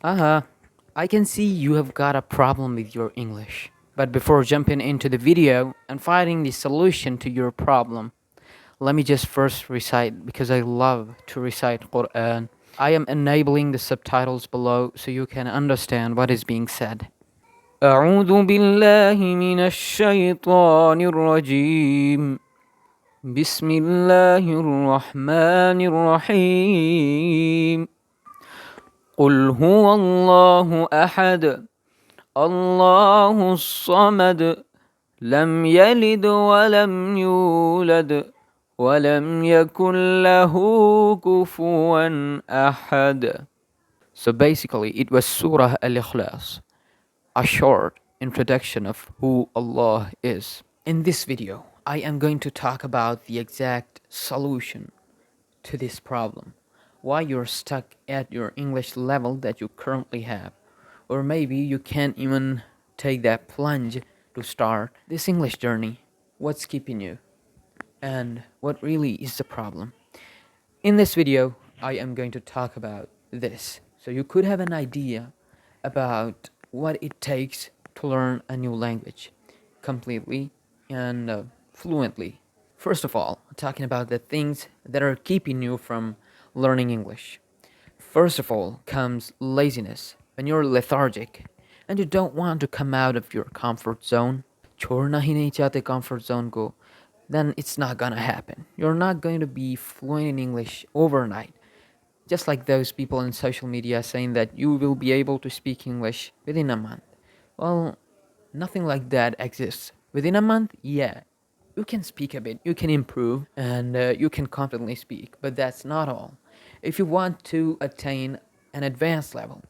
Uh-huh. I can see you have got a problem with your English. But before jumping into the video and finding the solution to your problem, let me just first recite because I love to recite Quran. I am enabling the subtitles below so you can understand what is being said. أعوذ بالله من الشيطان الرجيم بسم الله الرحمن الرحيم قل هو الله أحد الله الصمد لم يلد ولم يولد ولم يكن له كفوا أحد. So basically, it was Surah Al-Ikhlas, a short introduction of who Allah is. In this video, I am going to talk about the exact solution to this problem. Why you're stuck at your English level that you currently have. Or maybe you can't even take that plunge to start this English journey. What's keeping you? And what really is the problem? In this video, I am going to talk about this. So you could have an idea about what it takes to learn a new language completely and fluently. First of all, talking about the things that are keeping you from learning English. First of all comes laziness. When you're lethargic and you don't want to come out of your comfort zone, छोड़ना ही नहीं चाहते comfort zone को, then it's not gonna happen. You're not going to be fluent in English overnight. Just like those people in social media saying that you will be able to speak English within a month. Well, nothing like that exists. Within a month, yeah, you can speak a bit, you can improve, and you can confidently speak, but that's not all. If you want to attain an advanced level,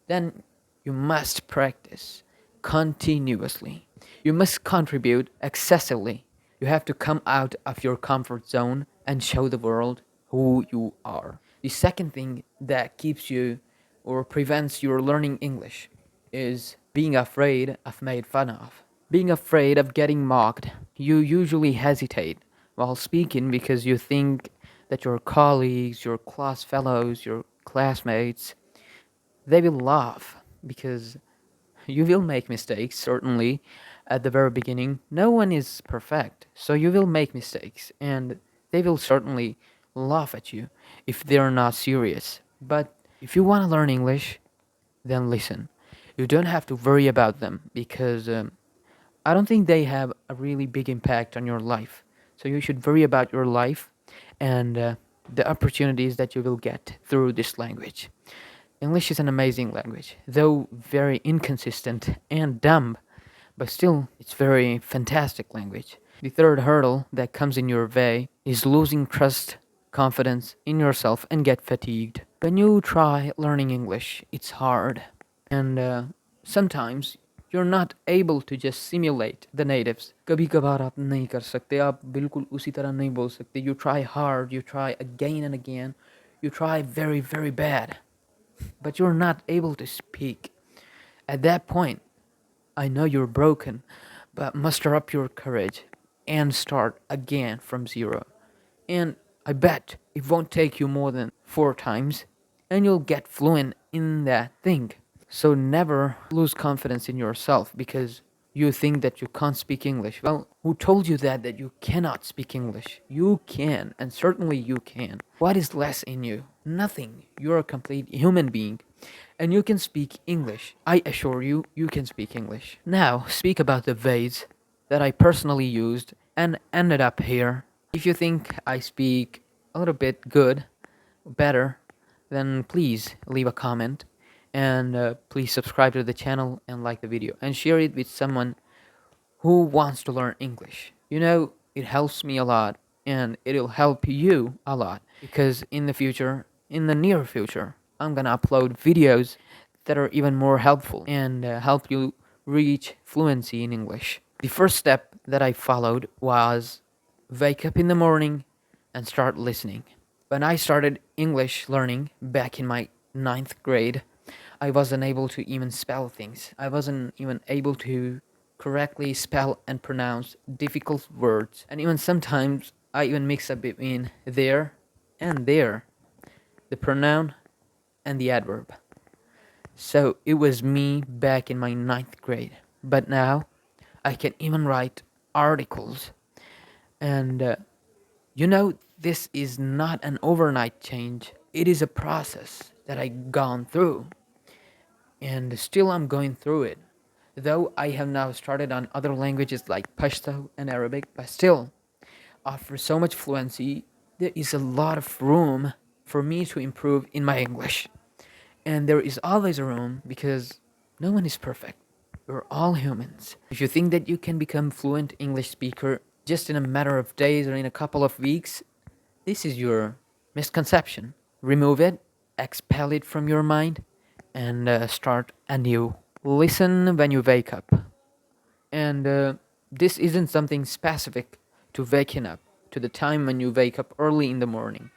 then you must practice continuously. You must contribute excessively. You have to come out of your comfort zone and show the world who you are. The second thing that keeps you or prevents your learning English is being afraid of made fun of. Being afraid of getting mocked. You usually hesitate while speaking because you think that your colleagues, your class fellows, your classmates, they will laugh because you will make mistakes, certainly, at the very beginning. No one is perfect, so you will make mistakes, and they will certainly laugh at you if they're not serious. But if you want to learn English, then listen. You don't have to worry about them because I don't think they have a really big impact on your life. So you should worry about your life and the opportunities that you will get through this language. English is an amazing language, though very inconsistent and dumb, but still, it's very fantastic language. The third hurdle that comes in your way is losing trust, confidence in yourself, and get fatigued. When you try learning English, it's hard, and sometimes you're not able to just simulate the natives. कभी कभार आप नहीं कर सकते, आप बिल्कुल उसी तरह नहीं बोल सकते. You try hard, you try again and again, you try very, very bad, but you're not able to speak. At that point, I know you're broken, but muster up your courage and start again from zero. And I bet it won't take you more than 4 times, and you'll get fluent in that thing. So never lose confidence in yourself because you think that you can't speak English. Well, who told you that you cannot speak English? You can, and certainly you can. What is less in you? Nothing. You're a complete human being, and you can speak English. I assure you, you can speak English. Now, speak about the ways that I personally used and ended up here. If you think I speak a little bit good, better, then please leave a comment and please subscribe to the channel and like the video and share it with someone who wants to learn English. You know, it helps me a lot and it'll help you a lot because in the future, in the near future, I'm gonna upload videos that are even more helpful and help you reach fluency in English. The first step that I followed was wake up in the morning and start listening. When I started English learning back in my 9th grade, I wasn't able to even spell things. I wasn't even able to correctly spell and pronounce difficult words. And even sometimes I even mix up between there and there, the pronoun and the adverb. So it was me back in my ninth grade. But now I can even write articles. And this is not an overnight change. It is a process that I gone through. And still I'm going through it. Though I have now started on other languages like Pashto and Arabic, but still, after so much fluency, there is a lot of room for me to improve in my English. And there is always room because no one is perfect. We're all humans. If you think that you can become fluent English speaker just in a matter of days or in a couple of weeks, this is your misconception. Remove it, expel it from your mind, and start anew. Listen when you wake up. And this isn't something specific to waking up, to the time when you wake up early in the morning.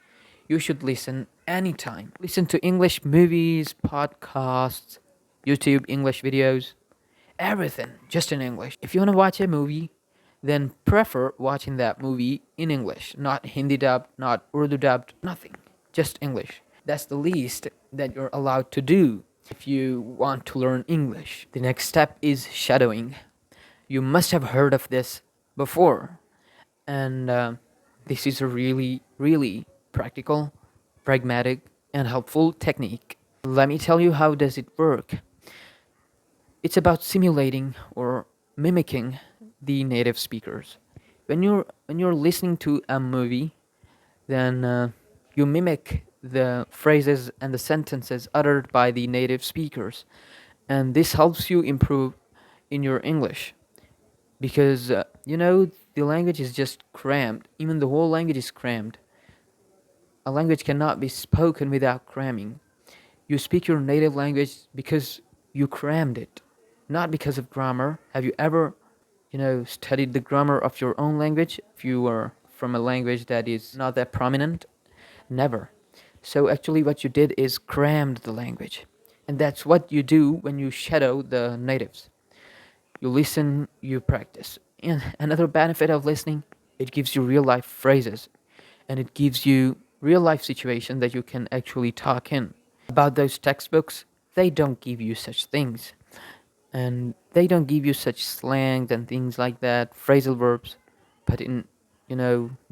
You should listen anytime. Listen to English movies, podcasts, YouTube English videos, everything just in English. If you want to watch a movie, then prefer watching that movie in English, not Hindi dubbed, not Urdu dubbed, nothing, just English. That's the least that you're allowed to do if you want to learn English. The next step is shadowing. You must have heard of this before, and this is a really, really practical, pragmatic, and helpful technique. Let me tell you how does it work. It's about simulating or mimicking the native speakers. When you're listening to a movie, then you mimic the phrases and the sentences uttered by the native speakers, and this helps you improve in your English because the language is just crammed. Even the whole language is crammed. A language cannot be spoken without cramming. You speak your native language because you crammed it, not because of grammar. Have you ever, studied the grammar of your own language if you are from a language that is not that prominent? Never. So actually, what you did is crammed the language. And that's what you do when you shadow the natives. You listen, you practice. And another benefit of listening, it gives you real life phrases and it gives you real life situations that you can actually talk in. About those textbooks, they don't give you such things. And they don't give you such slang and things like that, phrasal verbs. But in,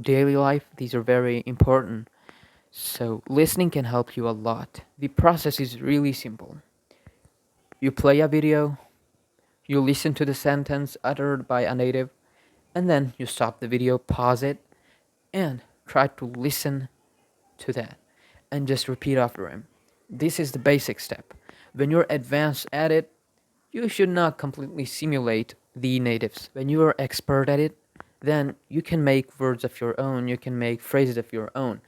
daily life, these are very important. So listening can help you a lot. The process is really simple. You play a video, you listen to the sentence uttered by a native, and then you stop the video, pause it, and try to listen to that and just repeat after him. This is the basic step. When you're advanced at it, you should not completely simulate the natives. When you are expert at it, then you can make words of your own, you can make phrases of your own.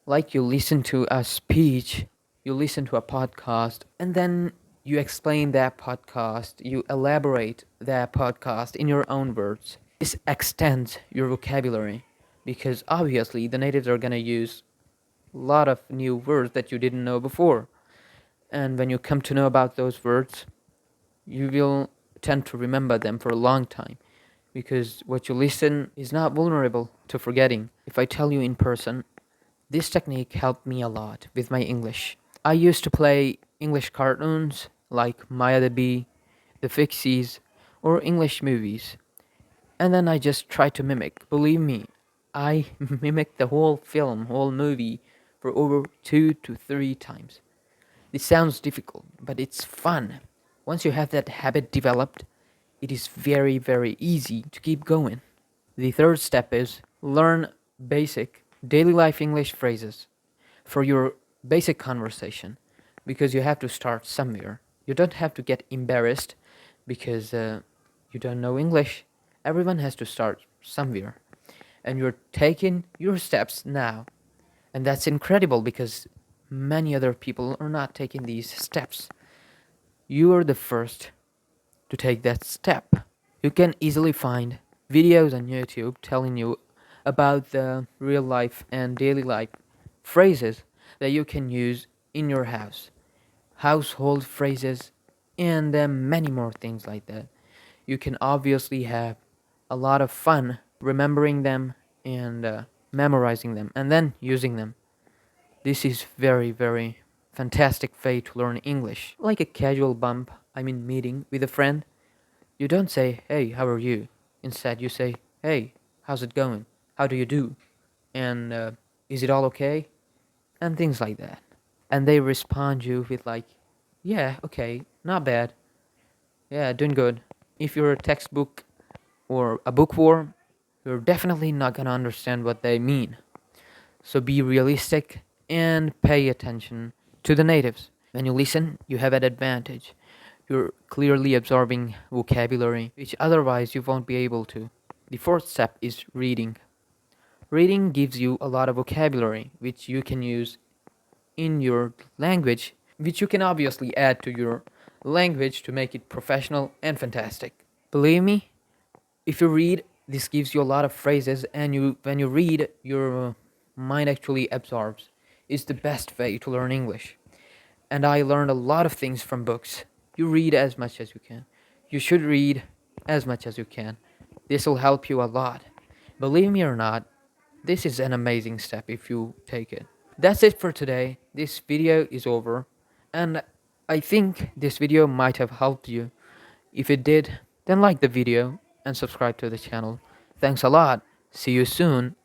Like you listen to a speech, you listen to a podcast, and then you explain that podcast, you elaborate that podcast in your own words. This extends your vocabulary because obviously the natives are going to use a lot of new words that you didn't know before. And when you come to know about those words, you will tend to remember them for a long time because what you listen is not vulnerable to forgetting. If I tell you in person, this technique helped me a lot with my English. I used to play English cartoons like Maya the Bee, The Fixies, or English movies. And then I just tried to mimic. Believe me, I mimicked the whole film, whole movie for over 2 to 3 times. This sounds difficult, but it's fun. Once you have that habit developed, it is very, very easy to keep going. The third step is learn basic daily life English phrases for your basic conversation because you have to start somewhere. You don't have to get embarrassed because you don't know English. Everyone has to start somewhere. And you're taking your steps now. And that's incredible because many other people are not taking these steps. You are the first to take that step. You can easily find videos on YouTube telling you about the real life and daily life phrases that you can use in your house, household phrases, and many more things like that. You can obviously have a lot of fun remembering them and memorizing them and then using them. This is very, very fantastic way to learn English. Like a casual meeting with a friend. You don't say, "Hey, how are you?" Instead, you say, "Hey, how's it going? How do you do?" And "Is it all okay?" And things like that. And they respond you with like, "Yeah, okay, not bad. Yeah, doing good." If you're a textbook or a bookworm, you're definitely not gonna understand what they mean. So be realistic and pay attention to the natives. When you listen, you have an advantage. You're clearly absorbing vocabulary, which otherwise you won't be able to. The fourth step is reading. Reading gives you a lot of vocabulary, which you can use in your language, which you can obviously add to your language to make it professional and fantastic. Believe me, if you read, this gives you a lot of phrases, and when you read, your mind actually absorbs. It's the best way to learn English. And I learned a lot of things from books. You read as much as you can. You should read as much as you can. This will help you a lot. Believe me or not, this is an amazing step if you take it. That's it for today. This video is over, and I think this video might have helped you. If it did, then like the video and subscribe to the channel. Thanks a lot. See you soon.